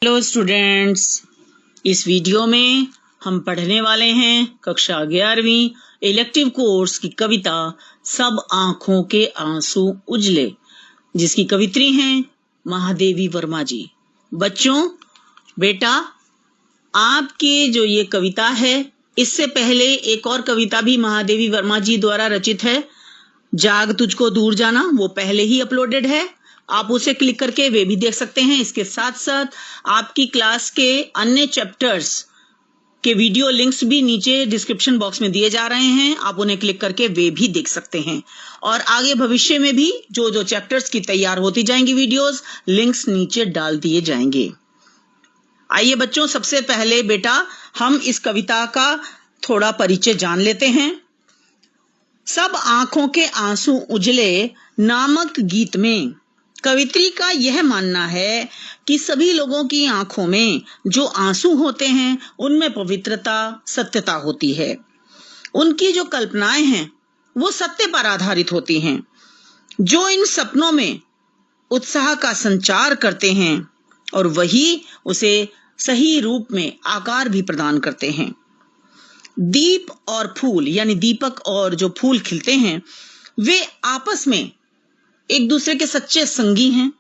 Hello students, इस video में हम पढ़ने वाले हैं कक्षा 11वीं इलेक्टिव कोर्स की कविता सब आंखों के आंसू उजले, जिसकी कवित्री हैं महादेवी वर्मा जी। बच्चों, बेटा, आपकी जो ये कविता है, इससे पहले एक और कविता भी महादेवी वर्मा जी द्वारा रचित है, जाग तुझको दूर जाना, वो पहले ही अपलोडेड है। आप उसे क्लिक करके वे भी देख सकते हैं। इसके साथ साथ आपकी क्लास के अन्य चैप्टर्स के वीडियो लिंक्स भी नीचे डिस्क्रिप्शन बॉक्स में दिए जा रहे हैं, आप उन्हें क्लिक करके वे भी देख सकते हैं। और आगे भविष्य में भी जो जो चैप्टर्स की तैयार होती जाएंगी वीडियोस, लिंक्स नीचे डाल दिए जाएंगे। आइए बच्चों, सबसे पहले बेटा हम इस कविता का थोड़ा परिचय जान लेते हैं। सब आंखों के आंसू उजले नामक गीत में कवित्री का यह मानना है कि सभी लोगों की आंखों में जो आंसू होते हैं उनमें पवित्रता, सत्यता होती है। उनकी जो कल्पनाएं हैं वो सत्य पर आधारित होती हैं, जो इन सपनों में उत्साह का संचार करते हैं और वही उसे सही रूप में आकार भी प्रदान करते हैं। दीप और फूल यानी दीपक और जो फूल खिलते हैं वे आपस में एक दूसरे के सच्चे संगी हैं,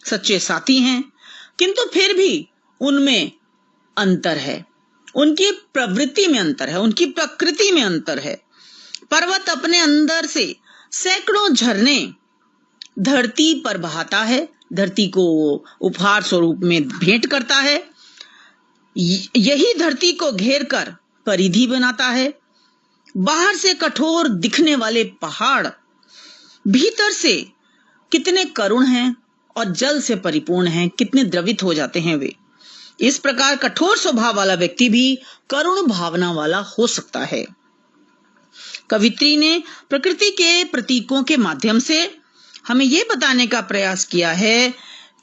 सच्चे साथी हैं, किंतु फिर भी उनमें अंतर है। उनकी प्रवृत्ति में अंतर है, उनकी प्रकृति में अंतर है। पर्वत अपने अंदर से सैकड़ों झरने धरती पर बहाता है, धरती को उपहार स्वरूप में भेंट करता है। यही धरती को घेर कर परिधि बनाता है। बाहर से कठोर दिखने वाले पहाड़ भीतर से कितने करुण हैं और जल से परिपूर्ण हैं, कितने द्रवित हो जाते हैं वे। इस प्रकार कठोर स्वभाव वाला व्यक्ति भी करुण भावना वाला हो सकता है। कवित्री ने प्रकृति के प्रतीकों के माध्यम से हमें यह बताने का प्रयास किया है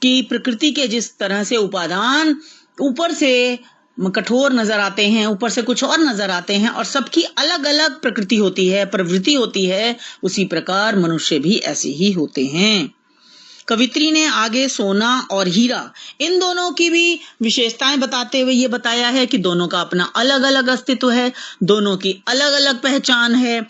कि प्रकृति के जिस तरह से उपादान ऊपर से कठोर नजर आते हैं, ऊपर से कुछ और नजर आते हैं और सबकी अलग अलग प्रकृति होती है, प्रवृत्ति होती है, उसी प्रकार मनुष्य भी ऐसे ही होते हैं। कवित्री ने आगे सोना और हीरा इन दोनों की भी विशेषताएं बताते हुए ये बताया है कि दोनों का अपना अलग अलग अस्तित्व है, दोनों की अलग अलग पहचान है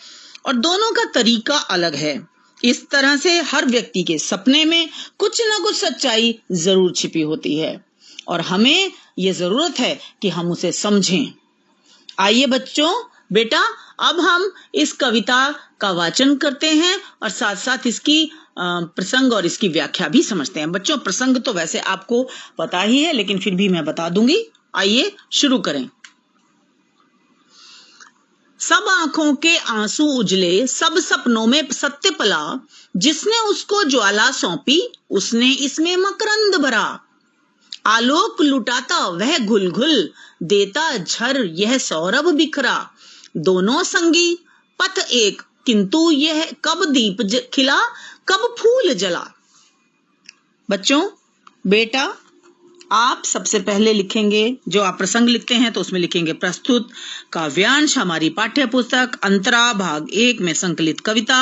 और दोनों का तरीका अलग है। इस तरह से हर व्यक्ति के सपने में कुछ ना कुछ सच्चाई जरूर छिपी होती है और हमें ये जरूरत है कि हम उसे समझें। आइए बच्चों, बेटा, अब हम इस कविता का वाचन करते हैं और साथ साथ इसकी प्रसंग और इसकी व्याख्या भी समझते हैं। बच्चों, प्रसंग तो वैसे आपको पता ही है, लेकिन फिर भी मैं बता दूंगी। आइए शुरू करें। सब आंखों के आंसू उजले, सब सपनों में सत्य पला, जिसने उसको ज्वाला सौंपी उसने इसमें मकरंद भरा। आलोक लुटाता वह घुल घुल, देता झर यह सौरभ बिखरा। दोनों संगी पथ एक, किंतु यह कब दीप खिला, कब फूल जला। बच्चों, बेटा, आप सबसे पहले लिखेंगे, जो आप प्रसंग लिखते हैं तो उसमें लिखेंगे प्रस्तुत काव्यांश, हमारी पाठ्य पुस्तक अंतरा भाग 1 में संकलित कविता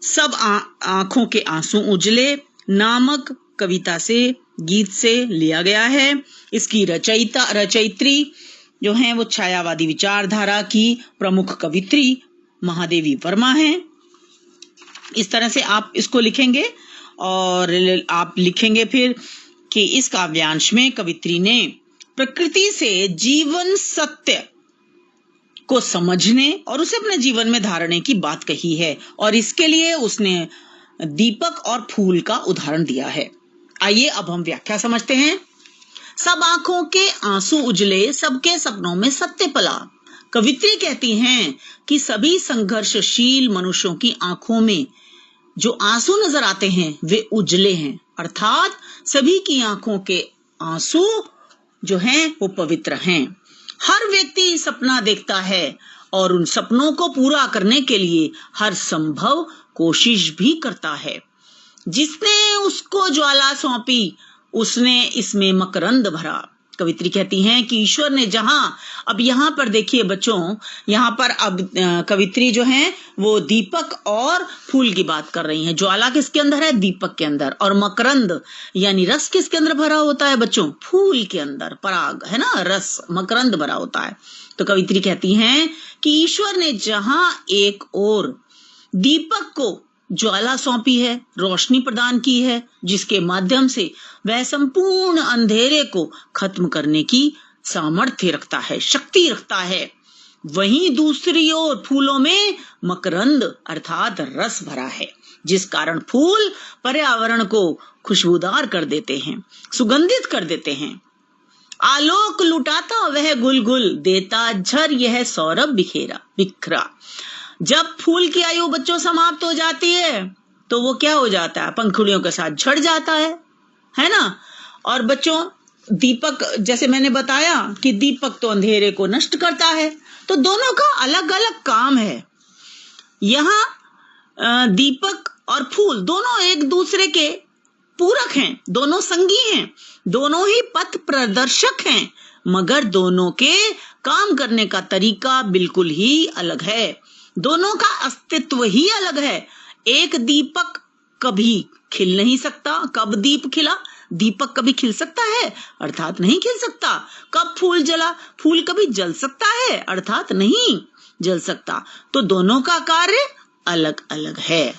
सब आंखों के आंसू उजले नामक कविता से, गीत से लिया गया है। इसकी रचयित्री जो हैं वो छायावादी विचारधारा की प्रमुख कवित्री महादेवी वर्मा हैं। इस तरह से आप इसको लिखेंगे और आप लिखेंगे फिर कि इस काव्यांश में कवित्री ने प्रकृति से जीवन सत्य को समझने और उसे अपने जीवन में धारने की बात कही है और इसके लिए उसने दीपक और फूल का उदाहरण दिया है। आइए अब हम व्याख्या समझते हैं। सब आंखों के आंसू उजले, सबके सपनों में सत्य पला। कवित्री कहती हैं कि सभी संघर्षशील मनुष्यों की आंखों में जो आंसू नजर आते हैं वे उजले हैं, अर्थात सभी की आंखों के आंसू जो हैं वो पवित्र हैं। हर व्यक्ति सपना देखता है और उन सपनों को पूरा करने के लिए हर संभव कोशिश भी करता है। जिसने उसको ज्वाला सौंपी उसने इसमें मकरंद भरा। कवित्री कहती हैं कि ईश्वर ने जहां, अब यहाँ पर देखिए बच्चों, यहाँ पर अब कवित्री जो है वो दीपक और फूल की बात कर रही हैं। ज्वाला किसके अंदर है? दीपक के अंदर। और मकरंद यानी रस किसके अंदर भरा होता है बच्चों? फूल के अंदर, पराग है ना, रस मकरंद भरा होता है। तो कवित्री कहती हैं कि ईश्वर ने जहां एक ओर दीपक को ज्वाला सौंपी है, रोशनी प्रदान की है, जिसके माध्यम से वह संपूर्ण अंधेरे को खत्म करने की सामर्थ्य रखता है, शक्ति रखता है, वहीं दूसरी ओर फूलों में मकरंद अर्थात रस भरा है, जिस कारण फूल पर्यावरण को खुशबूदार कर देते हैं, सुगंधित कर देते हैं। आलोक लुटाता वह गुलगुल, देता झर यह सौरभ बिखरा। जब फूल की आयु बच्चों समाप्त हो जाती है तो वो क्या हो जाता है? पंखुड़ियों के साथ झड़ जाता है ना। और बच्चों दीपक, जैसे मैंने बताया कि दीपक तो अंधेरे को नष्ट करता है, तो दोनों का अलग अलग काम है। यहाँ दीपक और फूल दोनों एक दूसरे के पूरक हैं, दोनों संगी हैं, दोनों ही पथ प्रदर्शक हैं, मगर दोनों के काम करने का तरीका बिल्कुल ही अलग है, दोनों का अस्तित्व ही अलग है। एक दीपक कभी खिल नहीं सकता। कब दीप खिला? दीपक कभी खिल सकता है? अर्थात नहीं खिल सकता। कब फूल जला? फूल कभी जल सकता है? अर्थात नहीं जल सकता। तो दोनों का कार्य अलग अलग है।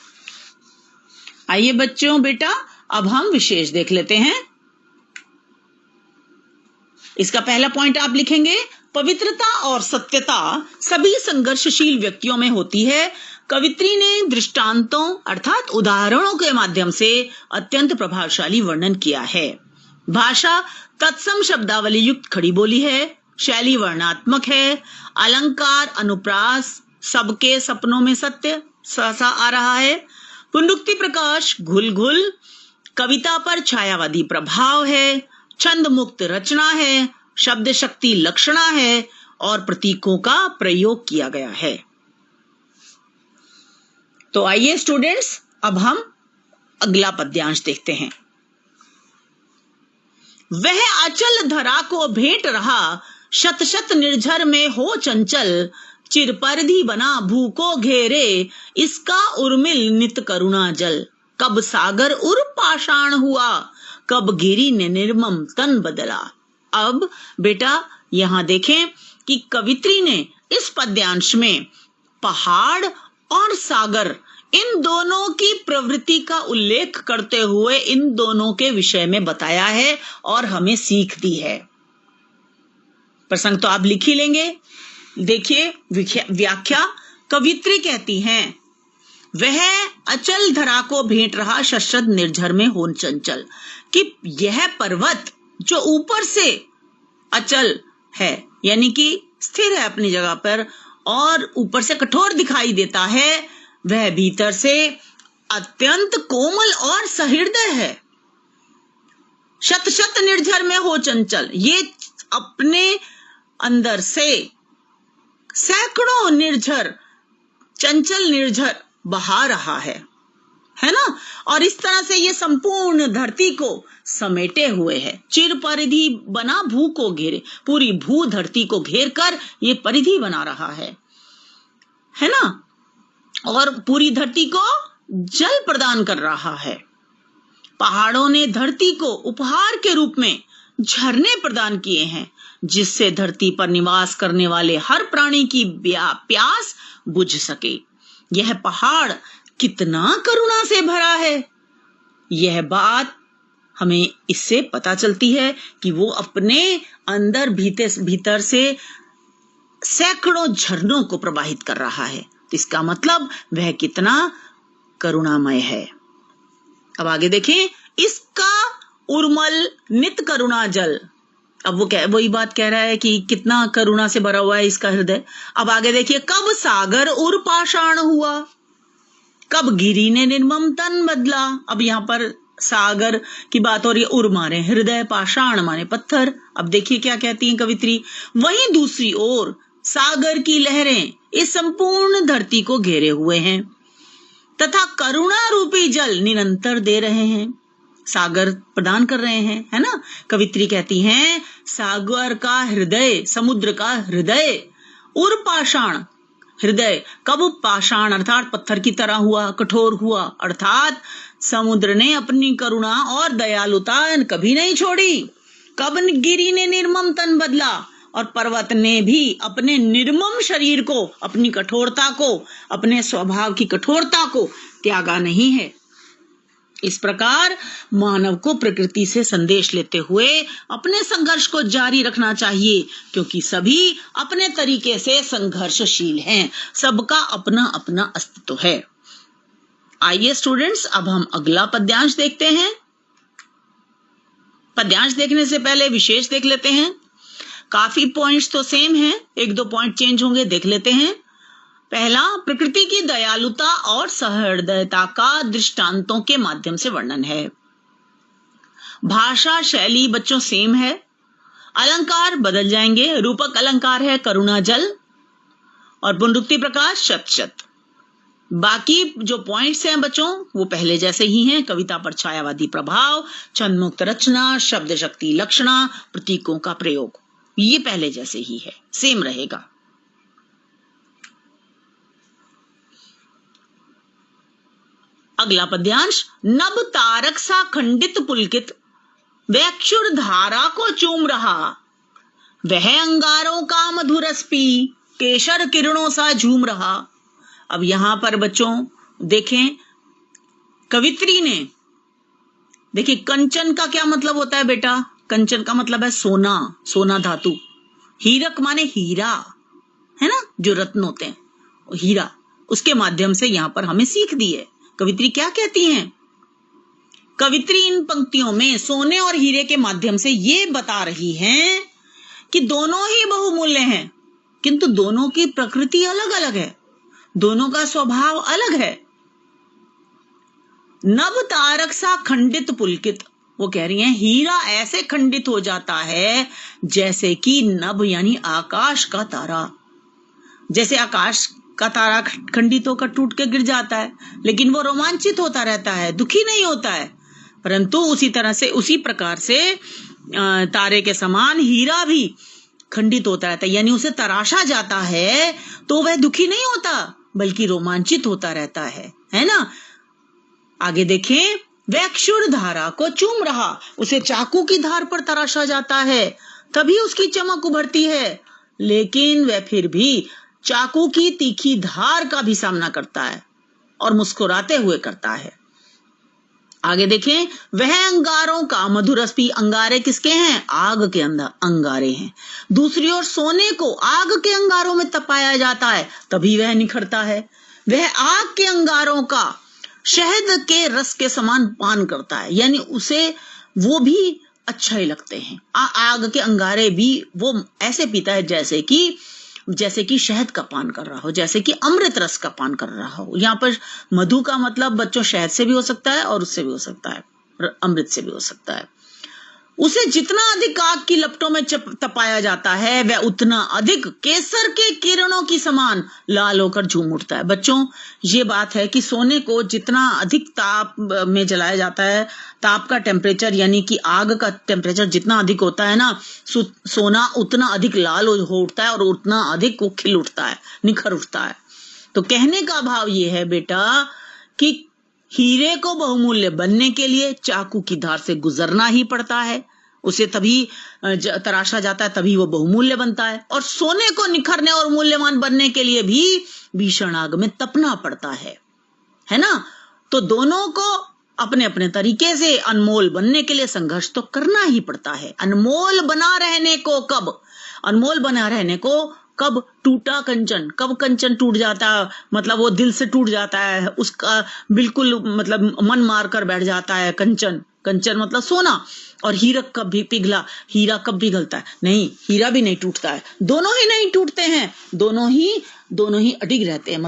आइए बच्चों, बेटा अब हम विशेष देख लेते हैं। इसका पहला पॉइंट आप लिखेंगे, पवित्रता और सत्यता सभी संघर्षशील व्यक्तियों में होती है। कवित्री ने दृष्टांतों अर्थात उदाहरणों के माध्यम से अत्यंत प्रभावशाली वर्णन किया है। भाषा तत्सम शब्दावली युक्त खड़ी बोली है, शैली वर्णात्मक है, अलंकार अनुप्रास सबके सपनों में सत्य सा आ रहा है, पुनरुक्ति प्रकाश घुल घुल, कविता पर छायावादी प्रभाव है, छंद मुक्त रचना है, शब्द शक्ति लक्षणा है और प्रतीकों का प्रयोग किया गया है। तो आइए स्टूडेंट्स, अब हम अगला पद्यांश देखते हैं। वह अचल धरा को भेंट रहा, शत शत निर्झर में हो चंचल, चिर परिधि बना भू को घेरे, इसका उर्मिल नित करुणा जल, कब सागर उर पाषाण हुआ, कब गिरी ने निर्मम तन बदला। अब बेटा यहां देखें कि कवित्री ने इस पद्यांश में पहाड़ और सागर इन दोनों की प्रवृत्ति का उल्लेख करते हुए इन दोनों के विषय में बताया है और हमें सीख दी है। प्रसंग तो आप लिख ही लेंगे। देखिए व्याख्या, कवित्री कहती हैं वह अचल धरा को भेंट रहा, शशद निर्झर में हो चंचल, कि यह पर्वत जो ऊपर से अचल है यानी कि स्थिर है अपनी जगह पर और ऊपर से कठोर दिखाई देता है, वह भीतर से अत्यंत कोमल और सहृदय है। शत शत निर्झर में हो चंचल, ये अपने अंदर से सैकड़ों निर्झर, चंचल निर्झर बहा रहा है ना। और इस तरह से ये संपूर्ण धरती को समेटे हुए है। चिर परिधि बना भू को घेरे, पूरी भू धरती को घेर कर ये परिधि बना रहा है ना। और पूरी धरती को जल प्रदान कर रहा है। पहाड़ों ने धरती को उपहार के रूप में झरने प्रदान किए हैं, जिससे धरती पर निवास करने वाले हर प्राणी की प्यास बुझ सके। यह पहाड़ कितना करुणा से भरा है, यह बात हमें इससे पता चलती है कि वो अपने अंदर भीतर से सैकड़ों झरनों को प्रवाहित कर रहा है। इसका मतलब वह कितना करुणामय है। अब आगे देखें, इसका उर्मल नित करुणा जल। अब वो वही बात कह रहा है कि कितना करुणा से भरा हुआ है इसका हृदय। अब आगे देखिए, कब सागर उर पाषाण हुआ, कब गिरी ने निर्मम तन बदला। अब यहाँ पर सागर की बात हो रही है, उर माने हृदय, पाषाण माने पत्थर। अब देखिए क्या कहती है कवित्री, वहीं दूसरी ओर सागर की लहरें इस संपूर्ण धरती को घेरे हुए हैं तथा करुणा रूपी जल निरंतर दे रहे हैं। सागर प्रदान कर रहे हैं, है ना। कवित्री कहती हैं सागर का हृदय, समुद्र का हृदय उर पाषाण, हृदय कब पाषाण अर्थात पत्थर की तरह हुआ, कठोर हुआ, अर्थात समुद्र ने अपनी करुणा और दयालुता कभी नहीं छोड़ी। कब गिरी ने निर्मम तन बदला और पर्वत ने भी अपने निर्मम शरीर को, अपनी कठोरता को, अपने स्वभाव की कठोरता को त्यागा नहीं है। इस प्रकार मानव को प्रकृति से संदेश लेते हुए अपने संघर्ष को जारी रखना चाहिए, क्योंकि सभी अपने तरीके से संघर्षशील हैं, सबका अपना अपना अस्तित्व है। आइए स्टूडेंट्स, अब हम अगला पद्यांश देखते हैं। पद्यांश देखने से पहले विशेष देख लेते हैं। काफी पॉइंट्स तो सेम हैं, एक दो पॉइंट चेंज होंगे, देख लेते हैं। पहला, प्रकृति की दयालुता और सहृदयता का दृष्टांतों के माध्यम से वर्णन है। भाषा शैली बच्चों सेम है, अलंकार बदल जाएंगे। रूपक अलंकार है करुणा जल और पुनरुक्ति प्रकार शत शत। बाकी जो पॉइंट्स हैं बच्चों वो पहले जैसे ही हैं। कविता पर छायावादी प्रभाव, छंदमुक्त रचना, शब्द शक्ति लक्षणा, प्रतीकों का प्रयोग, ये पहले जैसे ही है, सेम रहेगा। अगला पद्यांश, नभ तारक सा खंडित पुलकित वैक्षुर धारा को चूम रहा, वह अंगारों का मधुरस पी केशर किरणों सा झूम रहा। अब यहां पर बच्चों देखें, कवित्री ने, देखिए कंचन का क्या मतलब होता है बेटा? कंचन का मतलब है सोना, सोना धातु। हीरक माने हीरा, है ना, जो रत्न होते हैं, हीरा। उसके माध्यम से यहां पर हमें सीख दी है। कवित्री क्या कहती हैं? कवित्री इन पंक्तियों में सोने और हीरे के माध्यम से ये बता रही हैं कि दोनों ही बहुमूल्य हैं, किंतु दोनों की प्रकृति अलग अलग है, दोनों का स्वभाव अलग है। नभ तारक सा खंडित पुलकित, वो कह रही हैं हीरा ऐसे खंडित हो जाता है जैसे कि नभ यानी आकाश का तारा। जैसे आकाश का तारा खंडित होकर टूट के गिर जाता है, लेकिन वो रोमांचित होता रहता है, दुखी नहीं होता है। परंतु उसी तरह से, उसी प्रकार से तारे के समान हीरा भी खंडित होता रहता है, यानी उसे तराशा जाता है तो वह दुखी नहीं होता बल्कि रोमांचित होता रहता है ना। आगे देखें, वैक्षुर धारा को चूम रहा, उसे चाकू की धार पर तराशा जाता है तभी उसकी चमक उभरती है, लेकिन वह फिर भी चाकू की तीखी धार का भी सामना करता है और मुस्कुराते हुए करता है। आगे देखें, वह अंगारों का मधुरस पी, अंगारे किसके हैं? आग के अंदर अंगारे हैं। दूसरी ओर सोने को आग के अंगारों में तपाया जाता है तभी वह निखरता है। वह आग के अंगारों का शहद के रस के समान पान करता है, यानी उसे वो भी अच्छा ही लगते हैं। आग के अंगारे भी वो ऐसे पीता है जैसे कि शहद का पान कर रहा हो, जैसे कि अमृत रस का पान कर रहा हो। यहाँ पर मधु का मतलब बच्चों शहद से भी हो सकता है और उससे भी हो सकता है, अमृत से भी हो सकता है। उसे जितना अधिक आग की लपटों में तपाया जाता है वह उतना अधिक केसर के किरणों की समान लाल होकर झूम उठता है। बच्चों ये बात है कि सोने को जितना अधिक ताप में जलाया जाता है, ताप का टेम्परेचर यानी कि आग का टेम्परेचर जितना अधिक होता है ना, सोना उतना अधिक लाल हो उठता है और उतना अधिक वो खिल उठता है, निखर उठता है। तो कहने का भाव ये है बेटा कि हीरे को बहुमूल्य बनने के लिए चाकू की धार से गुजरना ही पड़ता है, उसे तभी तराशा जाता है, तभी वो बहुमूल्य बनता है। और सोने को निखरने और मूल्यवान बनने के लिए भी भीषण आग में तपना पड़ता है ना। तो दोनों को अपने अपने तरीके से अनमोल बनने के लिए संघर्ष तो करना ही पड़ता है। अनमोल बना रहने को कब टूटा कंचन, कब कंचन टूट जाता, मतलब वो दिल से टूट जाता है, उसका बिल्कुल मतलब मन मार कर बैठ जाता है कंचन मतलब सोना। और हीरक कब भी पिघला, हीरा कब पिघलता है? नहीं, हीरा भी नहीं टूटता है, दोनों ही नहीं टूटते हैं, दोनों ही अडिग रहते हैं।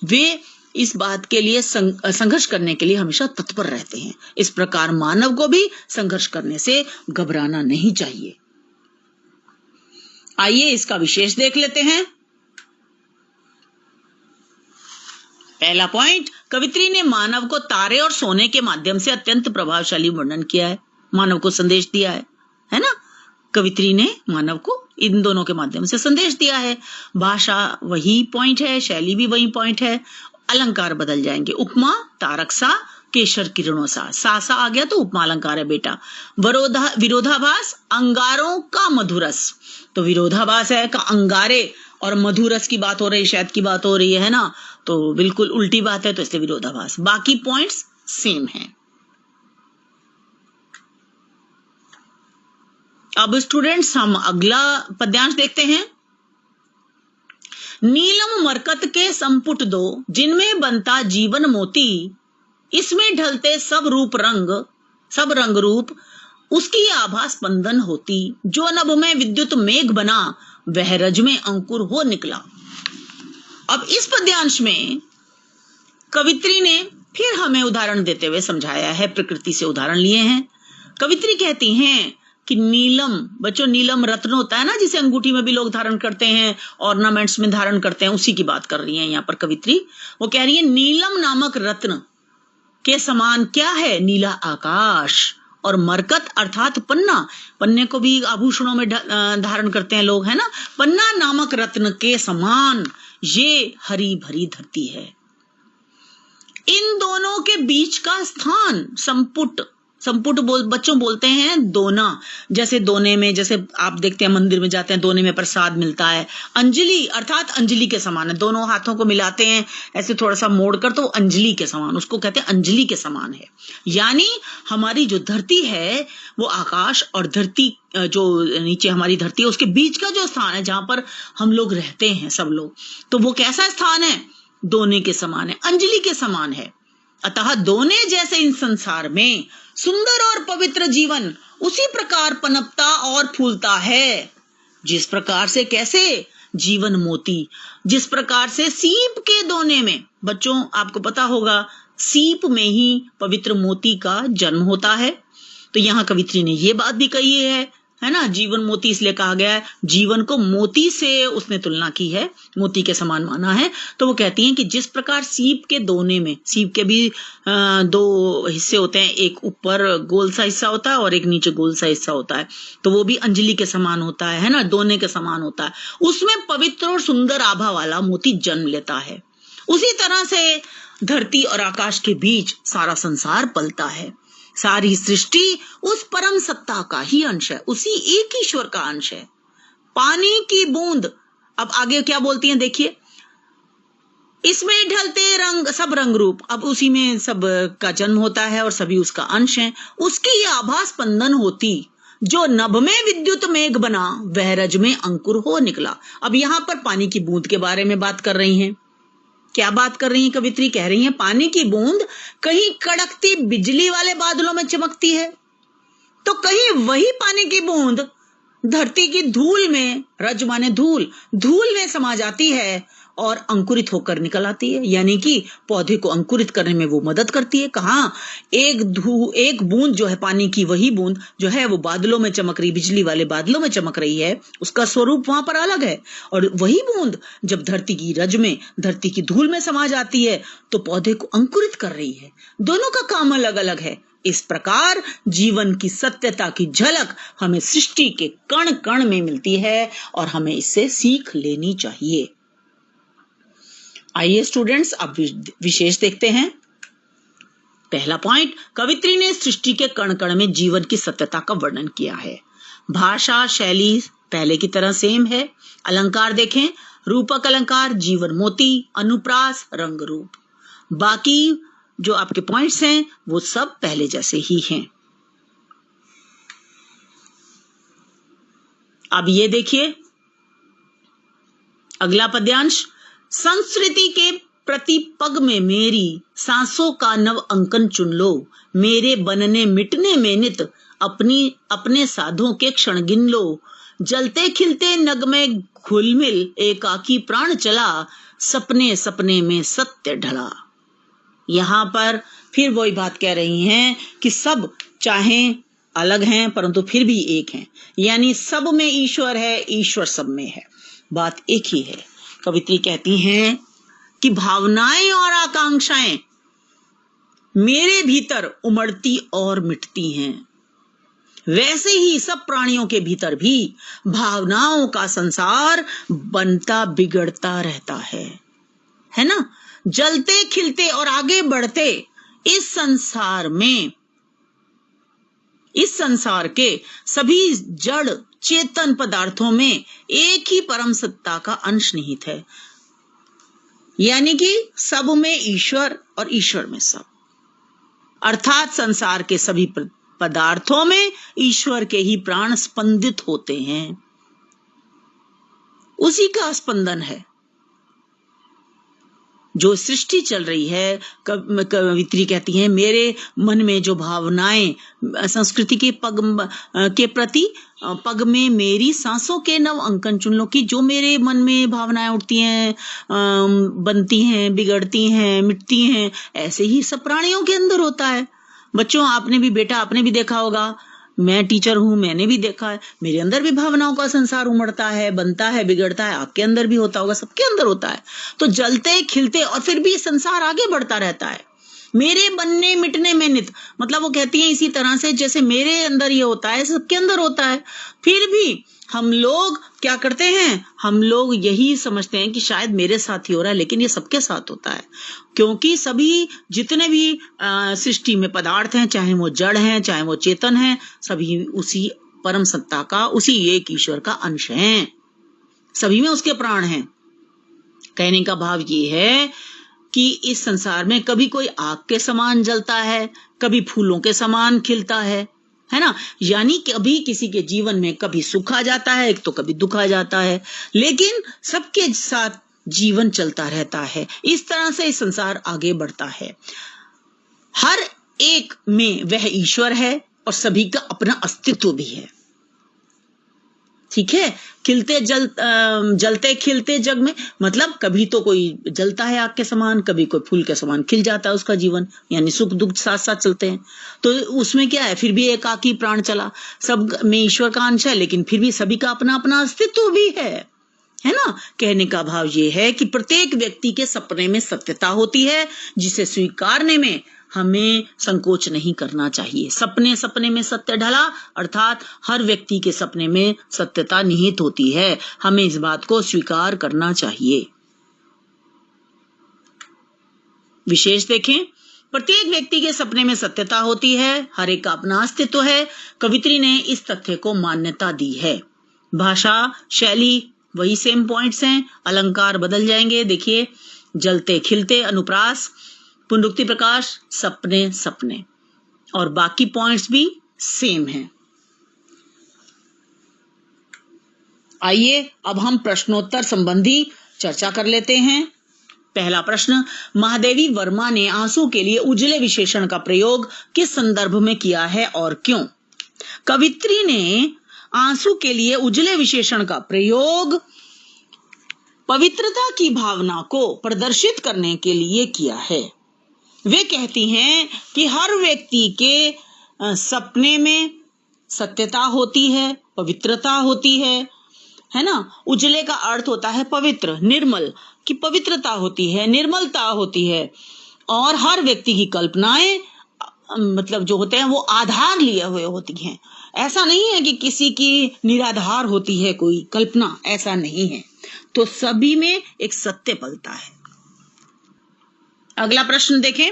वे इस बात के लिए संघर्ष करने के लिए हमेशा तत्पर रहते हैं। इस प्रकार मानव को भी संघर्ष करने से घबराना नहीं चाहिए। आइए इसका विशेष देख लेते हैं। पहला पॉइंट, कवित्री ने मानव को तारे और सोने के माध्यम से अत्यंत प्रभावशाली वर्णन किया है, मानव को संदेश दिया है ना। कवित्री ने मानव को इन दोनों के माध्यम से संदेश दिया है। भाषा वही पॉइंट है, शैली भी वही पॉइंट है, अलंकार बदल जाएंगे। उपमा तारक सा, केशर किरणों सा, सा आ गया तो उपमा अलंकार है बेटा। विरोधाभास, अंगारों का मधुरस, तो विरोधाभास है का अंगारे और मधुरस की बात हो रही, शहद की बात हो रही है ना, तो बिल्कुल उल्टी बात है, तो इसलिए विरोधाभास। बाकी पॉइंट्स सेम हैं। अब स्टूडेंट्स हम अगला पद्यांश देखते हैं। नीलम मरकत के संपुट दो, जिनमें बनता जीवन मोती, इसमें ढलते सब रंग रूप, उसकी आभा स्पंदन होती, जो नभ में विद्युत मेघ बना, वह रज में अंकुर हो निकला। अब इस पद्यांश में कवित्री ने फिर हमें उदाहरण देते हुए समझाया है, प्रकृति से उदाहरण लिए हैं। कवित्री कहती हैं कि नीलम, बच्चों नीलम रत्न होता है ना, जिसे अंगूठी में भी लोग धारण करते हैं, ऑर्नामेंट्स में धारण करते हैं, उसी की बात कर रही है यहाँ पर कवित्री। वो कह रही है नीलम नामक रत्न के समान क्या है? नीला आकाश। और मरकत अर्थात पन्ना, पन्ने को भी आभूषणों में धारण करते हैं लोग, है ना। पन्ना नामक रत्न के समान ये हरी भरी धरती है। इन दोनों के बीच का स्थान संपुट बच्चों बोलते हैं दोना। जैसे दोने में, जैसे आप देखते हैं मंदिर में जाते हैं, दोने में प्रसाद मिलता है। अंजलि अर्थात अंजलि के समान है, दोनों हाथों को मिलाते हैं ऐसे थोड़ा सा मोड़कर, तो अंजलि के समान, उसको कहते हैं अंजलि के समान है। यानी हमारी जो धरती है वो आकाश और धरती, जो नीचे हमारी धरती है उसके बीच का जो स्थान है, जहां पर हम लोग रहते हैं सब लोग, तो वो कैसा स्थान है? दोने के समान है, अंजलि के समान है। अतः दोने जैसे इस संसार में सुंदर और पवित्र जीवन उसी प्रकार पनपता और फूलता है, जिस प्रकार से, कैसे? जीवन मोती, जिस प्रकार से सीप के दोने में, बच्चों आपको पता होगा सीप में ही पवित्र मोती का जन्म होता है। तो यहाँ कवित्री ने ये बात भी कही है ना। जीवन मोती इसलिए कहा गया है, जीवन को मोती से उसने तुलना की है, मोती के समान माना है। तो वो कहती हैं कि जिस प्रकार सीप के दोने में, सीप के भी 2 हिस्से होते हैं, एक ऊपर गोल सा हिस्सा होता है और एक नीचे गोल सा हिस्सा होता है, तो वो भी अंजलि के समान होता है ना, दोने के समान होता है। उसमें पवित्र और सुंदर आभा वाला मोती जन्म लेता है। उसी तरह से धरती और आकाश के बीच सारा संसार पलता है। सारी सृष्टि उस परम सत्ता का ही अंश है, उसी एक ईश्वर का अंश है। पानी की बूंद, अब आगे क्या बोलती हैं देखिए, इसमें ढलते सब रंग रूप, अब उसी में सब का जन्म होता है और सभी उसका अंश है। उसकी आभा स्पंदन होती, जो नभ में विद्युत मेघ बना, वह रज में अंकुर हो निकला। अब यहां पर पानी की बूंद के बारे में बात कर रही हैं। क्या बात कर रही है कवित्री? कह रही है पानी की बूंद कहीं कड़कती बिजली वाले बादलों में चमकती है, तो कहीं वही पानी की बूंद धरती की धूल में, रज माने धूल, धूल में समा जाती है और अंकुरित होकर निकल आती है। यानी कि पौधे को अंकुरित करने में वो मदद करती है। कहाँ? एक बूंद जो है पानी की, वही बूंद जो है वो बादलों में चमक रही, बिजली वाले बादलों में चमक रही है, उसका स्वरूप वहां पर अलग है। और वही बूंद जब धरती की रज में, धरती की धूल में समा जाती है तो पौधे को अंकुरित कर रही है। दोनों का काम अलग अलग है। इस प्रकार जीवन की सत्यता की झलक हमें सृष्टि के कण कण में मिलती है और हमें इससे सीख लेनी चाहिए। आइए स्टूडेंट्स अब विशेष देखते हैं। पहला पॉइंट, कवित्री ने सृष्टि के कण कण में जीवन की सत्यता का वर्णन किया है। भाषा शैली पहले की तरह सेम है। अलंकार देखें, रूपक अलंकार, जीवन मोती, अनुप्रास, रंग रूप। बाकी जो आपके पॉइंट्स हैं वो सब पहले जैसे ही हैं। अब ये देखिए अगला पद्यांश, संस्कृति के प्रति पग में मेरी सांसों का नव अंकन चुन लो, मेरे बनने मिटने में नित अपने साधों के क्षण गिन लो, जलते खिलते नग में घुलमिल एकाकी प्राण चला, सपने सपने में सत्य ढला। यहां पर फिर वही बात कह रही हैं कि सब चाहे अलग हैं परंतु फिर भी एक हैं, यानी सब में ईश्वर है, ईश्वर सब में है, बात एक ही है। कवित्री कहती हैं कि भावनाएं और आकांक्षाएं मेरे भीतर उमड़ती और मिटती हैं, वैसे ही सब प्राणियों के भीतर भी भावनाओं का संसार बनता बिगड़ता रहता है ना। जलते खिलते और आगे बढ़ते इस संसार के सभी जड़ चेतन पदार्थों में एक ही परम सत्ता का अंश निहित है, यानी कि सब में ईश्वर और ईश्वर में सब, अर्थात संसार के सभी पदार्थों में ईश्वर के ही प्राण स्पंदित होते हैं, उसी का स्पंदन है। जो सृष्टि चल रही है, कवित्री कहती हैं, मेरे मन में जो भावनाएं संस्कृति के प्रति पग में मेरी सांसों के नव अंकन चुन लो, कि जो मेरे मन में भावनाएं उठती हैं, बनती हैं, बिगड़ती हैं, मिटती हैं, ऐसे ही सब प्राणियों के अंदर होता है। बच्चों, आपने भी देखा होगा, मैं टीचर हूं, मैंने भी देखा है, मेरे अंदर भी भावनाओं का संसार उमड़ता है, बनता है, बिगड़ता है, आपके अंदर भी होता होगा, सबके अंदर होता है। तो जलते खिलते और फिर भी संसार आगे बढ़ता रहता है, मेरे बनने मिटने में नित, मतलब वो कहती है इसी तरह से जैसे मेरे अंदर ये होता है, सबके अंदर होता है। फिर भी हम लोग क्या करते हैं, हम लोग यही समझते हैं कि शायद मेरे साथ ही हो रहा है, लेकिन ये सबके साथ होता है, क्योंकि सभी जितने भी सृष्टि में पदार्थ हैं, चाहे वो जड़ हैं, चाहे वो चेतन हैं, सभी उसी परम सत्ता का, उसी एक ईश्वर का अंश हैं, सभी में उसके प्राण हैं। कहने का भाव ये है कि इस संसार में कभी कोई आग के समान जलता है, कभी फूलों के समान खिलता है ना। यानी कभी किसी के जीवन में कभी सुख आ जाता है, तो कभी दुख आ जाता है, लेकिन सबके साथ जीवन चलता रहता है। इस तरह से इस संसार आगे बढ़ता है। हर एक में वह ईश्वर है और सभी का अपना अस्तित्व भी है। ठीक है, जलते खिलते जग में, मतलब कभी तो कोई जलता है आग के समान, कभी कोई फूल के समान खिल जाता है उसका जीवन, यानी सुख दुख साथ साथ चलते हैं। तो उसमें क्या है, फिर भी एकाकी प्राण चला, सब में ईश्वर का अंश है, लेकिन फिर भी सभी का अपना अपना अस्तित्व भी है ना। कहने का भाव ये है कि प्रत्येक व्यक्ति के सपने में सत्यता होती है, जिसे स्वीकारने में हमें संकोच नहीं करना चाहिए। सपने में सत्य ढला, अर्थात हर व्यक्ति के सपने में सत्यता निहित होती है, हमें इस बात को स्वीकार करना चाहिए। विशेष देखें, प्रत्येक व्यक्ति के सपने में सत्यता होती है, हर एक का अपना अस्तित्व है। कवित्री ने इस तथ्य को मान्यता दी है। भाषा शैली वही सेम पॉइंट्स हैं, अलंकार बदल जाएंगे। देखिए, जलते खिलते, अनुप्रास, पुनरुक्ति प्रकाश, सपने, और बाकी पॉइंट्स भी सेम हैं। आइए अब हम प्रश्नोत्तर संबंधी चर्चा कर लेते हैं। पहला प्रश्न, महादेवी वर्मा ने आंसू के लिए उजले विशेषण का प्रयोग किस संदर्भ में किया है और क्यों? कवित्री ने आंसू के लिए उजले विशेषण का प्रयोग पवित्रता की भावना को प्रदर्शित करने के लिए किया है। वे कहती हैं कि हर व्यक्ति के सपने में सत्यता होती है, पवित्रता होती है ना। उजले का अर्थ होता है पवित्र, निर्मल, की पवित्रता होती है, निर्मलता होती है, और हर व्यक्ति की कल्पनाएं मतलब जो होते हैं वो आधार लिए हुए होती हैं। ऐसा नहीं है कि किसी की निराधार होती है कोई कल्पना, ऐसा नहीं है। तो सभी में एक सत्य पलता है। अगला प्रश्न देखें,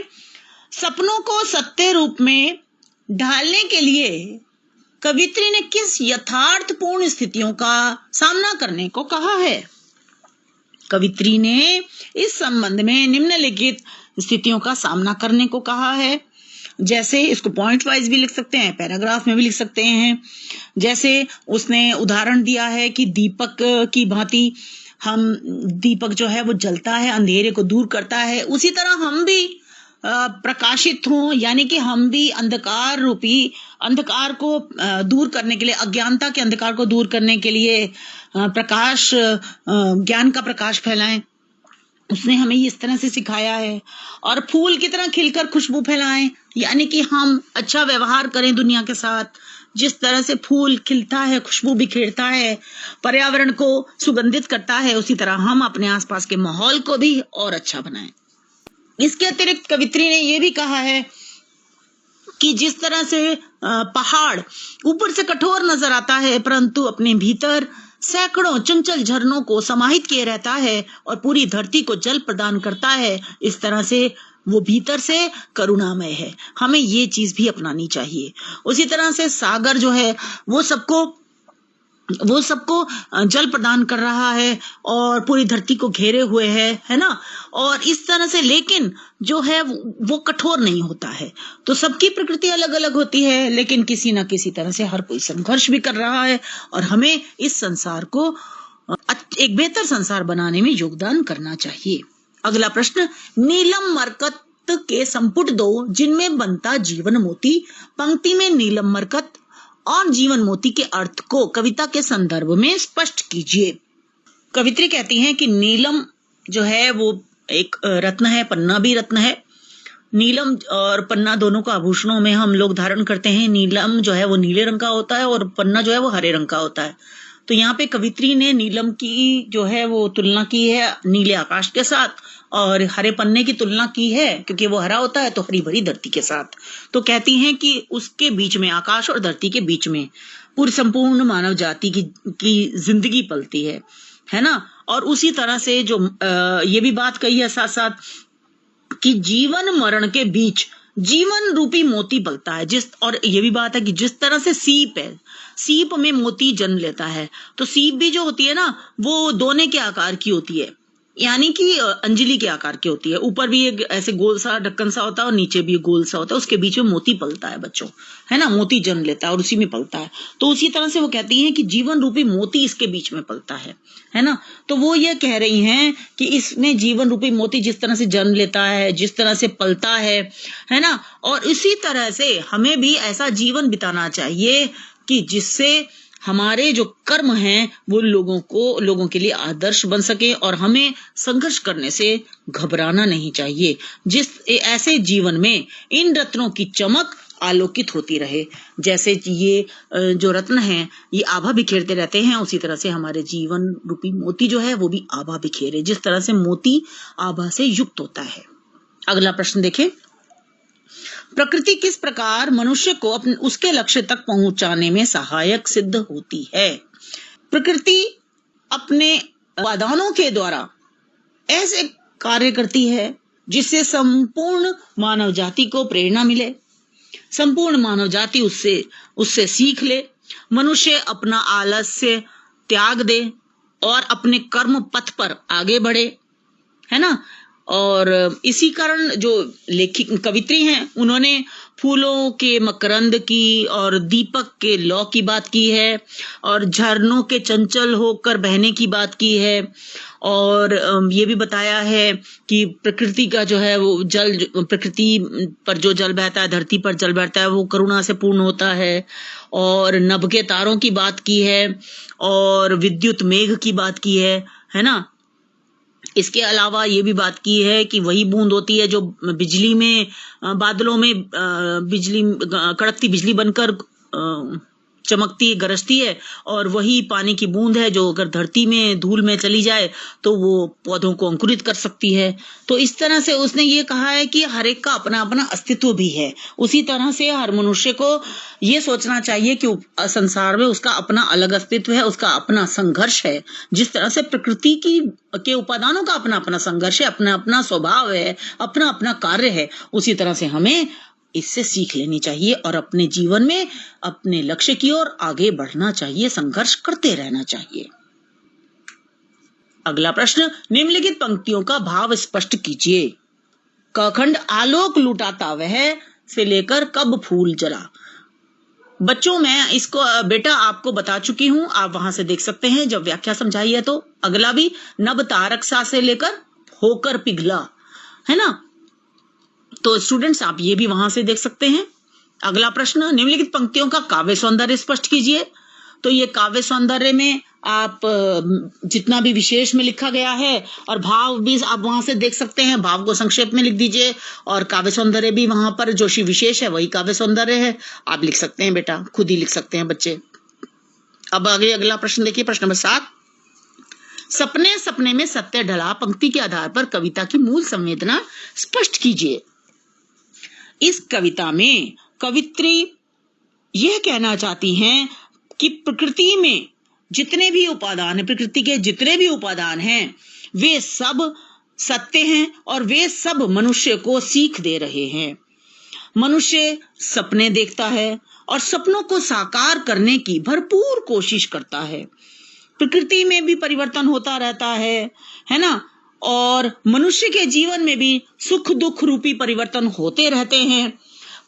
सपनों को सत्य रूप में ढालने के लिए कवित्री ने किस यथार्थपूर्ण स्थितियों का सामना करने को कहा है? कवित्री ने इस संबंध में निम्नलिखित स्थितियों का सामना करने को कहा है। जैसे इसको पॉइंट वाइज भी लिख सकते हैं, पैराग्राफ में भी लिख सकते हैं। जैसे उसने उदाहरण दिया है कि दीपक की भांति दीपक जो है वो जलता है, अंधेरे को दूर करता है, उसी तरह हम भी प्रकाशित हों, यानी कि हम भी अंधकार रूपी अंधकार को दूर करने के लिए, अज्ञानता के अंधकार को दूर करने के लिए प्रकाश, ज्ञान का प्रकाश फैलाएं। उसने हमें इस तरह से सिखाया है। और फूल की तरह खिलकर खुशबू फैलाएं, यानी कि हम अच्छा व्यवहार करें दुनिया के साथ, जिस तरह से फूल खिलता है, खुशबू बिखेरता है, पर्यावरण को सुगंधित करता है, उसी तरह हम अपने आसपास के माहौल को भी और अच्छा बनाएं। इसके अतिरिक्त कवित्री ने यह भी कहा है कि जिस तरह से पहाड़ ऊपर से कठोर नजर आता है, परंतु अपने भीतर सैकड़ों चंचल झरनों को समाहित किए रहता है और पूरी धरती को जल प्रदान करता है, इस तरह से वो भीतर से करुणामय है। हमें ये चीज भी अपनानी चाहिए। उसी तरह से सागर जो है वो सबको जल प्रदान कर रहा है और पूरी धरती को घेरे हुए है ना। और इस तरह से, लेकिन जो है वो कठोर नहीं होता है। तो सबकी प्रकृति अलग अलग होती है, लेकिन किसी ना किसी तरह से हर कोई संघर्ष भी कर रहा है और हमें इस संसार को एक बेहतर संसार बनाने में योगदान करना चाहिए। अगला प्रश्न, नीलम मरकत के संपुट 2 जिनमें बनता जीवन मोती, पंक्ति में नीलम मरकत और जीवन मोती के अर्थ को कविता के संदर्भ में स्पष्ट कीजिए। कवित्री कहती हैं कि नीलम जो है वो एक रत्न है, पन्ना भी रत्न है। नीलम और पन्ना दोनों को आभूषणों में हम लोग धारण करते हैं। नीलम जो है वो नीले रंग का होता है और पन्ना जो है वो हरे रंग का होता है। तो यहाँ पे कवित्री ने नीलम की जो है वो तुलना की है नीले आकाश के साथ, और हरे पन्ने की तुलना की है क्योंकि वो हरा होता है तो हरी भरी धरती के साथ। तो कहती हैं कि उसके बीच में, आकाश और धरती के बीच में पूरी संपूर्ण मानव जाति की जिंदगी पलती है ना। और उसी तरह से जो ये भी बात कही है साथ साथ कि जीवन मरण के बीच जीवन रूपी मोती पलता है। और ये भी बात है कि जिस तरह से सीप है, सीप में मोती जन्म लेता है, तो सीप भी जो होती है ना वो दोने के आकार की होती है, यानी कि अंजलि के आकार की होती है। ऊपर भी एक ऐसे गोल सा ढक्कन सा होता है और नीचे भी गोल सा होता है, उसके बीच में मोती पलता है बच्चों, है ना। मोती जन्म लेता है और उसी में पलता है। तो उसी तरह से वो कहती हैं कि जीवन रूपी मोती इसके बीच में पलता है ना। तो वो ये कह रही हैं कि इसमें जीवन रूपी मोती जिस तरह से जन्म लेता है, जिस तरह से पलता है ना, और इसी तरह से हमें भी ऐसा जीवन बिताना चाहिए कि जिससे हमारे जो कर्म हैं वो लोगों के लिए आदर्श बन सके और हमें संघर्ष करने से घबराना नहीं चाहिए। ऐसे जीवन में इन रत्नों की चमक आलोकित होती रहे। जैसे ये जो रत्न हैं ये आभा बिखेरते रहते हैं, उसी तरह से हमारे जीवन रूपी मोती जो है वो भी आभा बिखेरे, जिस तरह से मोती आभा से युक्त होता है। अगला प्रश्न देखें, प्रकृति किस प्रकार मनुष्य को उसके लक्ष्य तक पहुंचाने में सहायक सिद्ध होती है? प्रकृति अपने उपादानों के द्वारा ऐसे कार्य करती है जिससे संपूर्ण मानव जाति को प्रेरणा मिले, संपूर्ण मानव जाति उससे सीख ले, मनुष्य अपना आलस्य त्याग दे और अपने कर्म पथ पर आगे बढ़े, है ना। और इसी कारण जो कवित्री हैं उन्होंने फूलों के मकरंद की और दीपक के लौ की बात की है, और झरनों के चंचल होकर बहने की बात की है, और ये भी बताया है कि प्रकृति का जो है वो जल, प्रकृति पर जो जल बहता है, धरती पर जल बहता है, वो करुणा से पूर्ण होता है, और नभ के तारों की बात की है, और विद्युत मेघ की बात की है ना। इसके अलावा ये भी बात की है कि वही बूंद होती है जो बिजली में, बादलों में बिजली, कड़कती बिजली बनकर चमकती गरजती है, और वही पानी की बूंद है जो अगर धरती में धूल में चली जाए तो वो पौधों को अंकुरित कर सकती है। तो इस तरह से उसने ये कहा है कि हर एक का अपना अपना अस्तित्व भी है। उसी तरह से हर मनुष्य को ये सोचना चाहिए कि संसार में उसका अपना अलग अस्तित्व है, उसका अपना संघर्ष है। जिस तरह से प्रकृति के उपादानों का अपना अपना संघर्ष है, अपना अपना स्वभाव है, अपना अपना कार्य है, उसी तरह से हमें इससे सीख लेनी चाहिए और अपने जीवन में अपने लक्ष्य की ओर आगे बढ़ना चाहिए, संघर्ष करते रहना चाहिए। अगला प्रश्न, निम्नलिखित पंक्तियों का भाव स्पष्ट कीजिए। क खंड, आलोक लुटाता वह से लेकर कब फूल जला। बच्चों मैं इसको बेटा आपको बता चुकी हूं, आप वहां से देख सकते हैं जब व्याख्या समझाई है। तो अगला भी, नभ तारक सा से लेकर होकर पिघला, है ना। तो स्टूडेंट्स आप ये भी वहां से देख सकते हैं। अगला प्रश्न, निम्नलिखित पंक्तियों का काव्य सौंदर्य स्पष्ट कीजिए। तो ये काव्य सौंदर्य में आप जितना भी विशेष में लिखा गया है और भाव भी आप वहां से देख सकते हैं, भाव को संक्षेप में लिख दीजिए और काव्य सौंदर्य भी वहां पर जो विशेष है वही काव्य सौंदर्य है, आप लिख सकते हैं बेटा, खुद ही लिख सकते हैं बच्चे। अब आगे अगला प्रश्न देखिए, प्रश्न नंबर 7। सपने सपने में सत्य ढला पंक्ति के आधार पर कविता की मूल संवेदना स्पष्ट कीजिए। इस कविता में कवित्री यह कहना चाहती हैं कि प्रकृति में जितने भी उपादान हैं, प्रकृति के जितने भी उपादान हैं वे सब सत्य हैं और वे सब मनुष्य को सीख दे रहे हैं। मनुष्य सपने देखता है और सपनों को साकार करने की भरपूर कोशिश करता है। प्रकृति में भी परिवर्तन होता रहता है ना, और मनुष्य के जीवन में भी सुख दुख रूपी परिवर्तन होते रहते हैं।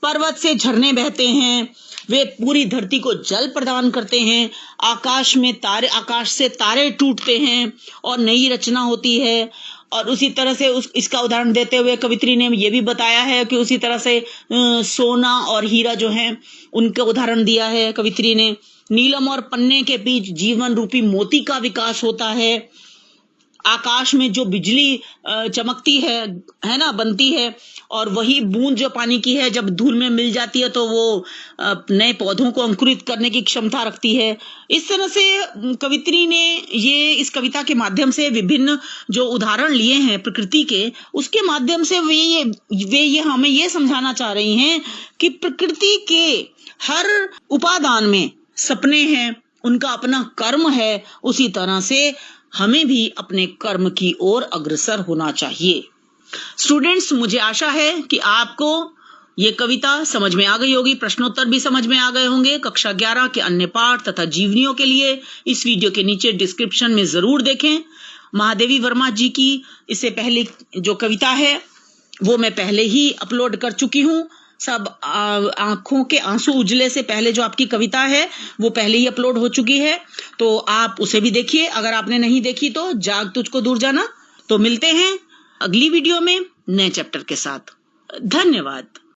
पर्वत से झरने बहते हैं, वे पूरी धरती को जल प्रदान करते हैं, आकाश से तारे टूटते हैं और नई रचना होती है। और उसी तरह से इसका उदाहरण देते हुए कवित्री ने ये भी बताया है कि उसी तरह से सोना और हीरा जो है उनका उदाहरण दिया है कवित्री ने। नीलम और पन्ने के बीच जीवन रूपी मोती का विकास होता है। आकाश में जो बिजली चमकती है ना, बनती है, और वही बूंद जो पानी की है जब धूल में मिल जाती है तो वो नए पौधों को अंकुरित करने की क्षमता रखती है। इस तरह से कवित्री ने ये इस कविता के माध्यम से विभिन्न जो उदाहरण लिए हैं प्रकृति के, उसके माध्यम से वे हमें ये समझाना चाह रही हैं कि प्रकृति के हर उपादान में सपने हैं, उनका अपना कर्म है। उसी तरह से हमें भी अपने कर्म की ओर अग्रसर होना चाहिए। स्टूडेंट्स, मुझे आशा है कि आपको ये कविता समझ में आ गई होगी, प्रश्नोत्तर भी समझ में आ गए होंगे। कक्षा 11 के अन्य पाठ तथा जीवनियों के लिए इस वीडियो के नीचे डिस्क्रिप्शन में जरूर देखें। महादेवी वर्मा जी की इससे पहले जो कविता है वो मैं पहले ही अपलोड कर चुकी हूँ। सब आंखों के आंसू उजले से पहले जो आपकी कविता है वो पहले ही अपलोड हो चुकी है, तो आप उसे भी देखिए। अगर आपने नहीं देखी तो जाग तुझको दूर जाना। तो मिलते हैं अगली वीडियो में नए चैप्टर के साथ। धन्यवाद।